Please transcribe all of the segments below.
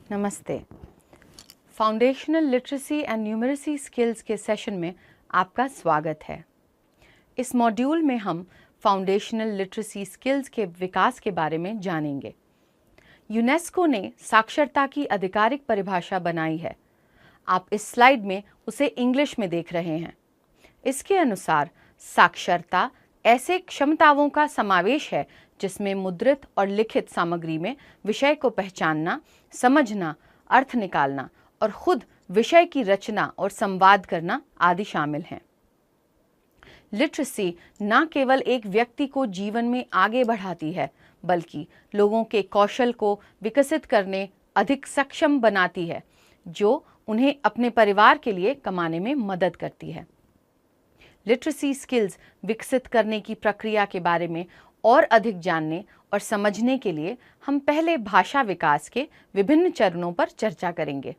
नमस्ते। Foundational literacy and numeracy skills के session में आपका स्वागत है। इस मॉड्यूल में हम फाउंडेशनल लिटरेसी स्किल्स के विकास के बारे में जानेंगे। यूनेस्को ने साक्षरता की आधिकारिक परिभाषा बनाई है। आप इस स्लाइड में उसे इंग्लिश में देख रहे हैं। इसके अनुसार साक्षरता ऐसे क्षमताओं का समावेश है जिसमें मुद्रित और लिखित सामग्री में विषय को पहचानना, समझना, अर्थ निकालना और खुद विषय की रचना और संवाद करना आदि शामिल हैं। लिटरेसी न केवल एक व्यक्ति को जीवन में आगे बढ़ाती है, बल्कि लोगों के कौशल को विकसित करने अधिक सक्षम बनाती है, जो उन्हें अपने परिवार के लिए कमाने में मदद करती है। लिटरेसी स्किल्स विकसित करने की प्रक्रिया के बारे में और अधिक जानने और समझने के लिए हम पहले भाषा विकास के विभिन्न चरणों पर चर्चा करेंगे।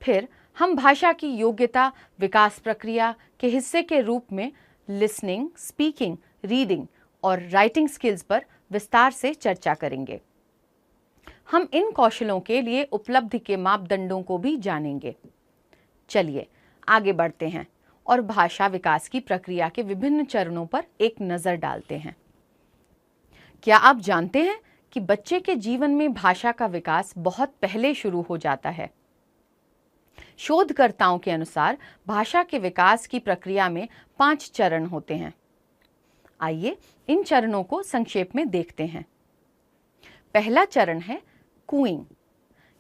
फिर हम भाषा की योग्यता विकास प्रक्रिया के हिस्से के रूप में लिसनिंग, स्पीकिंग, रीडिंग और राइटिंग स्किल्स पर विस्तार से चर्चा करेंगे। हम इन कौशलों के लिए उपलब्धि के मापदंडों को भी जानेंगे। चलिए आगे बढ़ते हैं और भाषा विकास की प्रक्रिया के विभिन्न चरणों पर एक नजर डालते हैं। क्या आप जानते हैं कि बच्चे के जीवन में भाषा का विकास बहुत पहले शुरू हो जाता है? शोधकर्ताओं के अनुसार भाषा के विकास की प्रक्रिया में 5 चरण होते हैं। आइए इन चरणों को संक्षेप में देखते हैं। पहला चरण है कूइंग।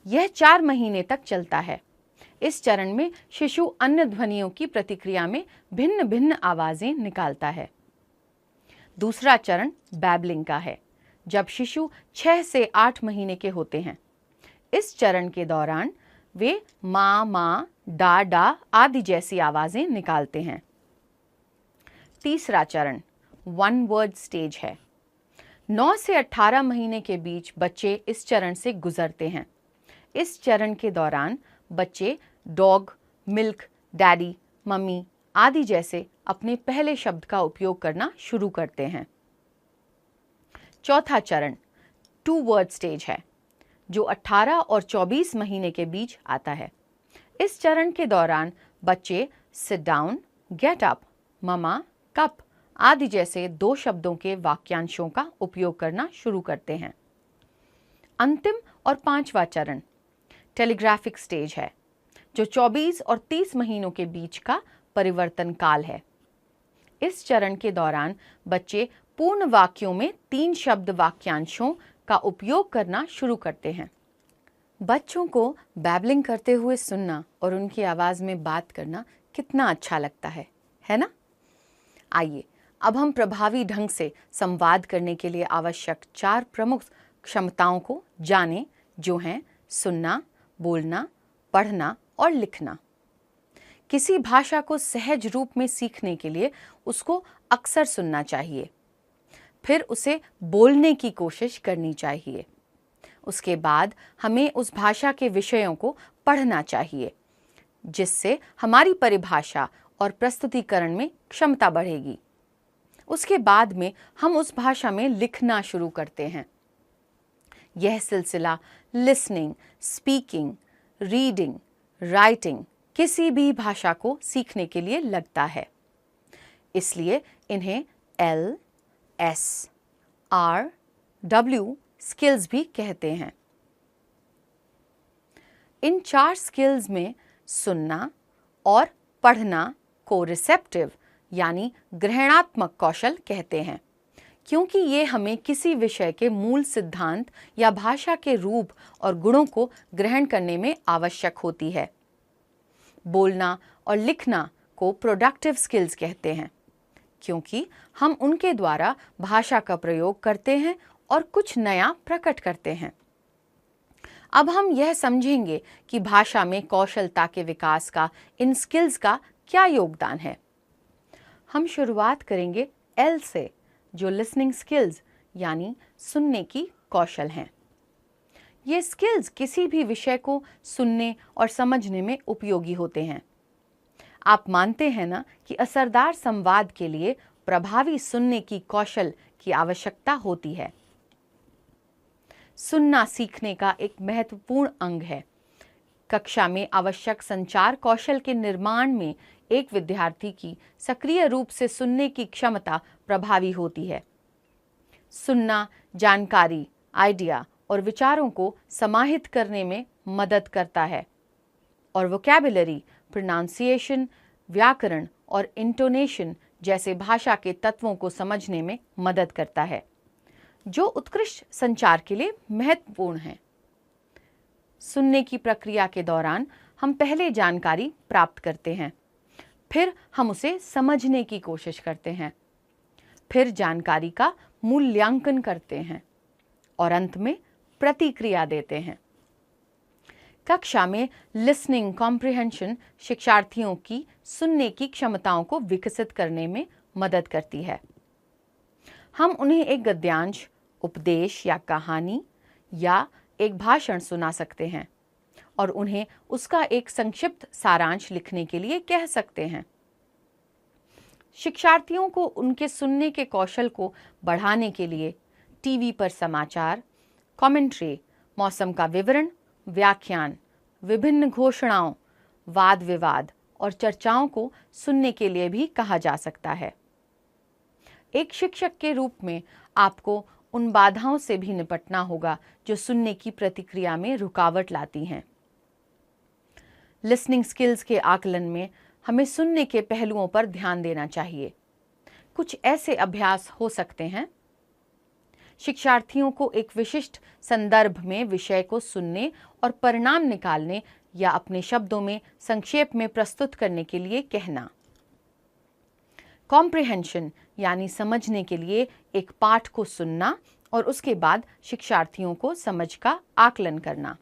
यह 4 महीने तक चलता है। इस चरण में शिशु अन्य ध्वनियों की प्रतिक्रिया में भिन्न भिन्न आवाजें निकालता है। दूसरा चरण बैबलिंग का है, जब शिशु 6 से 8 महीने के होते हैं। इस चरण के दौरान वे माँ माँ, डा डा आदि जैसी आवाजें निकालते हैं। तीसरा चरण वन वर्ड स्टेज है। 9 से 18 महीने के बीच बच्चे इस चरण से गुजरते हैं। इस चरण के दौरान बच्चे डॉग, मिल्क, डैडी, मम्मी आदि जैसे अपने पहले शब्द का उपयोग करना शुरू करते हैं। चौथा चरण 2 वर्ड स्टेज है, जो 18 और 24 महीने के बीच आता है। इस चरण के दौरान बच्चे sit down, get up, mama, cup आदि जैसे 2 शब्दों के वाक्यांशों का उपयोग करना शुरू करते हैं। अंतिम और 5वां चरण टेलीग्राफिक स्टेज है, जो 24 और 30 महीनों के बीच का परिवर्तन काल है। इस चरण के दौरान बच्चे पूर्ण वाक्यों में 3 शब्द वाक्यांशों का उपयोग करना शुरू करते हैं। बच्चों को बैबलिंग करते हुए सुनना और उनकी आवाज में बात करना कितना अच्छा लगता है ना? आइए अब हम प्रभावी ढंग से संवाद करने के लिए आवश्यक 4 प्रमुख क्षमताओं को जानें, जो हैं सुनना, बोलना, पढ़ना और लिखना। किसी भाषा को सहज रूप में सीखने के लिए उसको अक्सर सुनना चाहिए, फिर उसे बोलने की कोशिश करनी चाहिए। उसके बाद हमें उस भाषा के विषयों को पढ़ना चाहिए, जिससे हमारी परिभाषा और प्रस्तुतिकरण में क्षमता बढ़ेगी। उसके बाद में हम उस भाषा में लिखना शुरू करते हैं। यह सिलसिला लिसनिंग, स्पीकिंग, रीडिंग, राइटिंग किसी भी भाषा को सीखने के लिए लगता है। इसलिए इन्हें L, S, R, W skills भी कहते हैं। इन 4 स्किल्स में सुनना और पढ़ना को रिसेप्टिव यानी ग्रहणात्मक कौशल कहते हैं, क्योंकि ये हमें किसी विषय के मूल सिद्धांत या भाषा के रूप और गुणों को ग्रहण करने में आवश्यक होती है। बोलना और लिखना को प्रोडक्टिव स्किल्स कहते हैं, क्योंकि हम उनके द्वारा भाषा का प्रयोग करते हैं और कुछ नया प्रकट करते हैं। अब हम यह समझेंगे कि भाषा में कौशलता के विकास का इन स्किल्स का क्या योगदान है। हम शुरुआत करेंगे L से, जो लिसनिंग स्किल्स यानी सुनने की कौशल हैं। ये स्किल्स किसी भी विषय को सुनने और समझने में उपयोगी होते हैं। आप मानते हैं ना कि असरदार संवाद के लिए प्रभावी सुनने की कौशल की आवश्यकता होती है। सुनना सीखने का एक महत्वपूर्ण अंग है। कक्षा में आवश्यक संचार कौशल के निर्माण में एक विद्यार्थी की सक्रिय रूप से सुनने की क्षमता प्रभावी होती है। सुनना जानकारी, आइडिया और विचारों को समाहित करने में मदद करता है और वोकैबुलरी, प्रोनाउंसिएशन, व्याकरण और इंटोनेशन जैसे भाषा के तत्वों को समझने में मदद करता है, जो उत्कृष्ट संचार के लिए महत्वपूर्ण है। सुनने की प्रक्रिया के दौरान हम पहले जानकारी प्राप्त करते हैं, फिर हम उसे समझने की कोशिश करते हैं, फिर जानकारी का मूल्यांकन करते हैं और अंत में प्रतिक्रिया देते हैं। कक्षा में लिसनिंग कॉम्प्रिहेंशन शिक्षार्थियों की सुनने की क्षमताओं को विकसित करने में मदद करती है। हम उन्हें एक गद्यांश, उपदेश या कहानी या एक भाषण सुना सकते हैं और उन्हें उसका एक संक्षिप्त सारांश लिखने के लिए कह सकते हैं। शिक्षार्थियों को उनके सुनने के कौशल को बढ़ाने के लिए टीवी पर समाचार, कमेंट्री, मौसम का विवरण, व्याख्यान, विभिन्न घोषणाओं, वाद विवाद और चर्चाओं को सुनने के लिए भी कहा जा सकता है। एक शिक्षक के रूप में आपको उन बाधाओं से भी निपटना होगा जो सुनने की प्रतिक्रिया में रुकावट लाती हैं। लिसनिंग स्किल्स के आकलन में हमें सुनने के पहलुओं पर ध्यान देना चाहिए। कुछ ऐसे अभ्यास हो सकते हैं। शिक्षार्थियों को एक विशिष्ट संदर्भ में विषय को सुनने और परिणाम निकालने या अपने शब्दों में संक्षेप में प्रस्तुत करने के लिए कहना। कॉम्प्रिहेंशन यानी समझने के लिए एक पाठ को सुनना और उसके बाद शिक्षार्थियों को समझ का आकलन करना।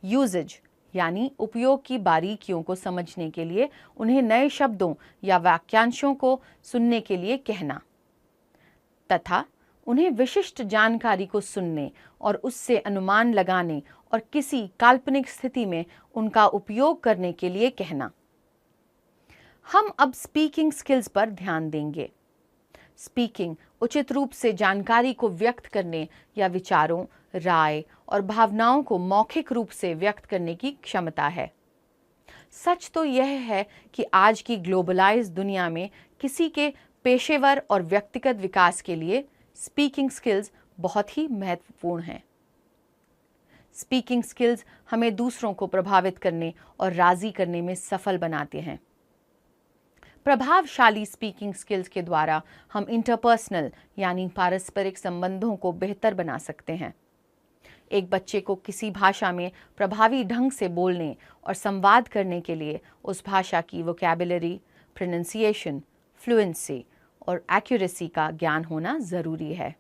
यूजेज यानी उपयोग की बारीकियों को समझने के लिए उन्हें नए शब्दों या वाक्यांशों को सुनने के लिए कहना तथा उन्हें विशिष्ट जानकारी को सुनने और उससे अनुमान लगाने और किसी काल्पनिक स्थिति में उनका उपयोग करने के लिए कहना। हम अब स्पीकिंग स्किल्स पर ध्यान देंगे। स्पीकिंग उचित रूप से जानकारी को व्यक्त करने या विचारों, राय और भावनाओं को मौखिक रूप से व्यक्त करने की क्षमता है। सच तो यह है कि आज की ग्लोबलाइज्ड दुनिया में किसी के पेशेवर और व्यक्तिगत विकास के लिए स्पीकिंग स्किल्स बहुत ही महत्वपूर्ण हैं। स्पीकिंग स्किल्स हमें दूसरों को प्रभावित करने और राजी करने में सफल बनाते हैं। प्रभावशाली स्पीकिंग स्किल्स के द्वारा हम इंटरपर्सनल यानी पारस्परिक संबंधों को बेहतर बना सकते हैं। एक बच्चे को किसी भाषा में प्रभावी ढंग से बोलने और संवाद करने के लिए उस भाषा की वोकैबुलरी, प्रोनंसिएशन, फ्लुएंसी और एक्यूरेसी का ज्ञान होना जरूरी है।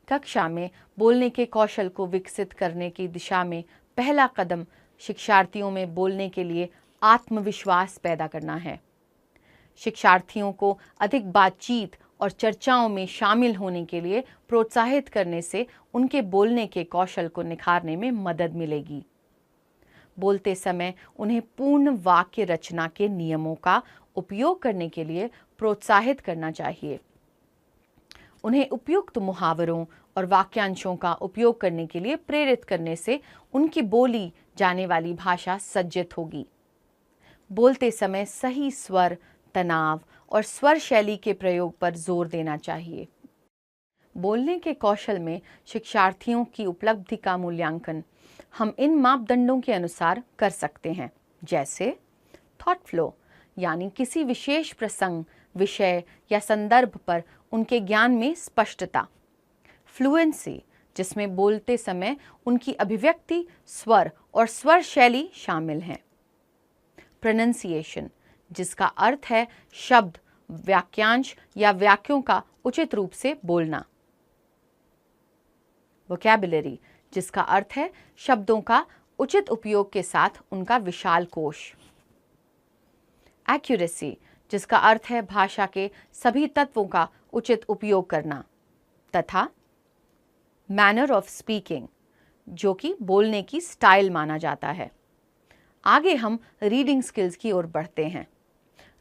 कक्षा में बोलने के कौशल को विकसित करने की दिशा में पहला कदम शिक्षार्थियों में बोलने के लिए आत्मविश्वास पैदा करना है। शिक्षार्थियों को अधिक बातचीत और चर्चाओं में शामिल होने के लिए प्रोत्साहित करने से उनके बोलने के कौशल को निखारने में मदद मिलेगी। बोलते समय उन्हें पूर्ण वाक्य रचना के नियमों का उपयोग करने के लिए प्रोत्साहित करना चाहिए। उन्हें उपयुक्त मुहावरों और वाक्यांशों का उपयोग करने के लिए प्रेरित करने से उनकी बोली जाने वाली भाषा सज्जित होगी। बोलते समय सही स्वर, तनाव और स्वर शैली के प्रयोग पर जोर देना चाहिए। बोलने के कौशल में शिक्षार्थियों की उपलब्धि का मूल्यांकन हम इन मापदंडों के अनुसार कर सकते हैं, जैसे थॉट फ्लो यानी किसी विशेष प्रसंग, विषय या संदर्भ पर उनके ज्ञान में स्पष्टता, फ्लुएंसी जिसमें बोलते समय उनकी अभिव्यक्ति, स्वर और स्वर शैली शामिल हैं, प्रोनंसिएशन जिसका अर्थ है शब्द, वाक्यांश या वाक्यों का उचित रूप से बोलना, वोकैबुलरी जिसका अर्थ है शब्दों का उचित उपयोग के साथ उनका विशाल कोश, एक्यूरेसी जिसका अर्थ है भाषा के सभी तत्वों का उचित उपयोग करना, तथा मैनर ऑफ स्पीकिंग जो कि बोलने की स्टाइल माना जाता है। आगे हम रीडिंग स्किल्स की ओर बढ़ते हैं।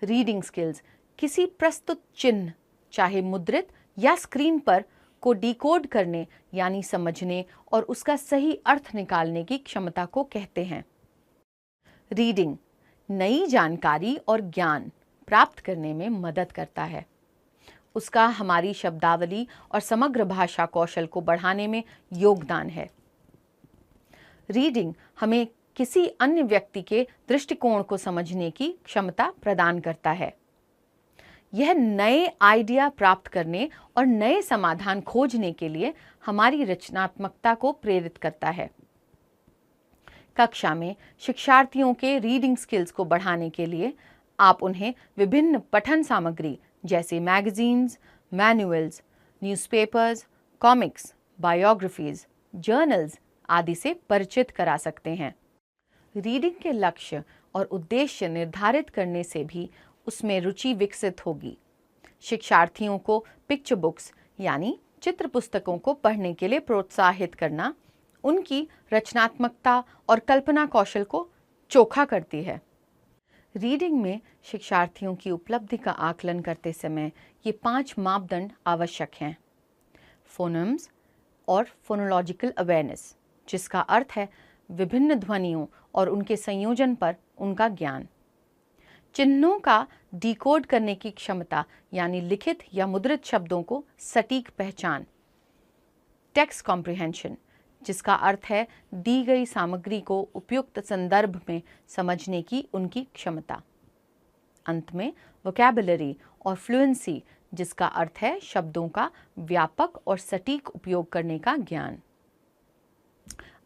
रीडिंग स्किल्स किसी प्रस्तुत चिन्ह, चाहे मुद्रित या स्क्रीन पर, को डिकोड करने यानी समझने और उसका सही अर्थ निकालने की क्षमता को कहते हैं। रीडिंग नई जानकारी और ज्ञान प्राप्त करने में मदद करता है। उसका हमारी शब्दावली और समग्र भाषा कौशल को बढ़ाने में योगदान है। रीडिंग हमें किसी अन्य व्यक्ति के दृष्टिकोण को समझने की क्षमता प्रदान करता है। यह नए आइडिया प्राप्त करने और नए समाधान खोजने के लिए हमारी रचनात्मकता को प्रेरित करता है। कक्षा में शिक्षार्थियों के रीडिंग स्किल्स को बढ़ाने के लिए आप उन्हें विभिन्न पठन सामग्री जैसे magazines, manuals, newspapers, comics, biographies, journals आदि से परिचित करा सकते हैं। रीडिंग के लक्ष्य और उद्देश्य निर्धारित करने से भी उसमें रुचि विकसित होगी। शिक्षार्थियों को पिक्चर बुक्स यानी चित्र पुस्तकों को पढ़ने के लिए प्रोत्साहित करना उनकी रचनात्मकता और कल्पना कौशल को चोखा करती है। रीडिंग में शिक्षार्थियों की उपलब्धि का आकलन करते समय ये 5 मापदंड आवश्यक हैं। फोनम्स और फोनोलॉजिकल अवेयरनेस, जिसका अर्थ है विभिन्न ध्वनियों और उनके संयोजन पर उनका ज्ञान। चिन्हों का डिकोड करने की क्षमता यानी लिखित या मुद्रित शब्दों को सटीक पहचान। टेक्स्ट कॉम्प्रिहेंशन, जिसका अर्थ है दी गई सामग्री को उपयुक्त संदर्भ में समझने की उनकी क्षमता। अंत में वोकैबुलरी और फ्लुएंसी, जिसका अर्थ है शब्दों का व्यापक और सटीक उपयोग करने का ज्ञान।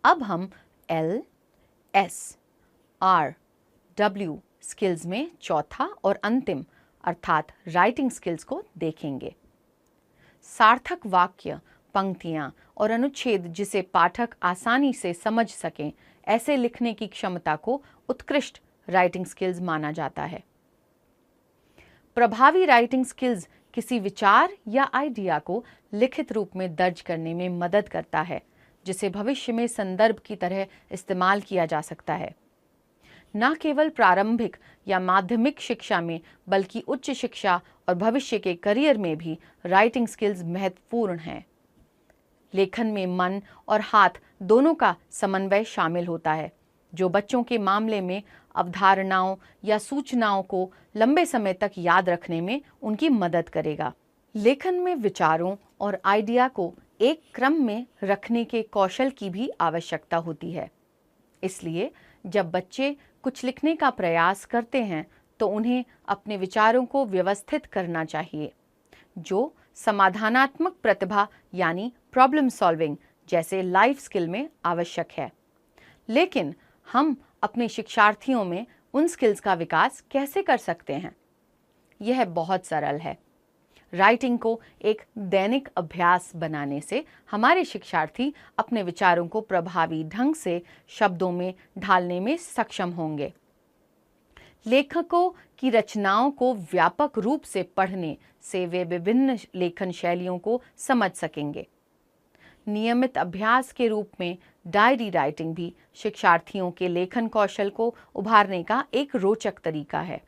अब हम L, S, R, W skills में चौथा और अंतिम अर्थात राइटिंग स्किल्स को देखेंगे। सार्थक वाक्य, पंक्तियां और अनुच्छेद जिसे पाठक आसानी से समझ सकें, ऐसे लिखने की क्षमता को उत्कृष्ट राइटिंग स्किल्स माना जाता है। प्रभावी राइटिंग स्किल्स किसी विचार या आइडिया को लिखित रूप में दर्ज करने में मदद करता है, जिसे भविष्य में संदर्भ की तरह इस्तेमाल किया जा सकता है। न केवल प्रारंभिक या माध्यमिक शिक्षा में बल्कि उच्च शिक्षा और भविष्य के करियर में भी राइटिंग स्किल्स महत्वपूर्ण हैं। लेखन में मन और हाथ दोनों का समन्वय शामिल होता है, जो बच्चों के मामले में अवधारणाओं या सूचनाओं को लंबे समय तक याद रखने में उनकी मदद करेगा। लेखन में विचारों और आइडिया को एक क्रम में रखने के कौशल की भी आवश्यकता होती है। इसलिए जब बच्चे कुछ लिखने का प्रयास करते हैं तो उन्हें अपने विचारों को व्यवस्थित करना चाहिए, जो समाधानात्मक प्रतिभा यानी प्रॉब्लम सॉल्विंग जैसे लाइफ स्किल में आवश्यक है। लेकिन हम अपने शिक्षार्थियों में उन स्किल्स का विकास कैसे कर सकते हैं? यह बहुत सरल है। राइटिंग को एक दैनिक अभ्यास बनाने से हमारे शिक्षार्थी अपने विचारों को प्रभावी ढंग से शब्दों में ढालने में सक्षम होंगे। लेखकों की रचनाओं को व्यापक रूप से पढ़ने से वे विभिन्न लेखन शैलियों को समझ सकेंगे। नियमित अभ्यास के रूप में डायरी राइटिंग भी शिक्षार्थियों के लेखन कौशल को उभारने का एक रोचक तरीका है।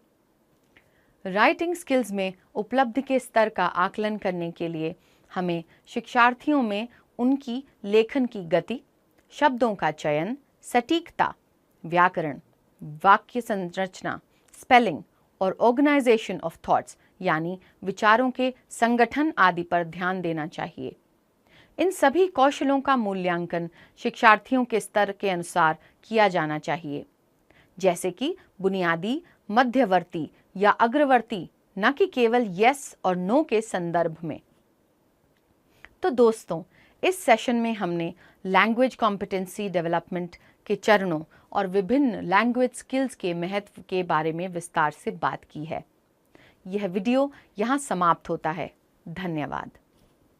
राइटिंग स्किल्स में उपलब्धि के स्तर का आकलन करने के लिए हमें शिक्षार्थियों में उनकी लेखन की गति, शब्दों का चयन, सटीकता, व्याकरण, वाक्य संरचना, स्पेलिंग और ऑर्गेनाइजेशन ऑफ थॉट्स यानी विचारों के संगठन आदि पर ध्यान देना चाहिए। इन सभी कौशलों का मूल्यांकन शिक्षार्थियों के स्तर के अनुसार किया जाना चाहिए, जैसे कि बुनियादी, मध्यवर्ती या अग्रवर्ती, न कि केवल यस और नो के संदर्भ में। तो दोस्तों, इस सेशन में हमने लैंग्वेज कॉम्पिटेंसी डेवलपमेंट के चरणों और विभिन्न लैंग्वेज स्किल्स के महत्व के बारे में विस्तार से बात की है। यह वीडियो यहाँ समाप्त होता है। धन्यवाद।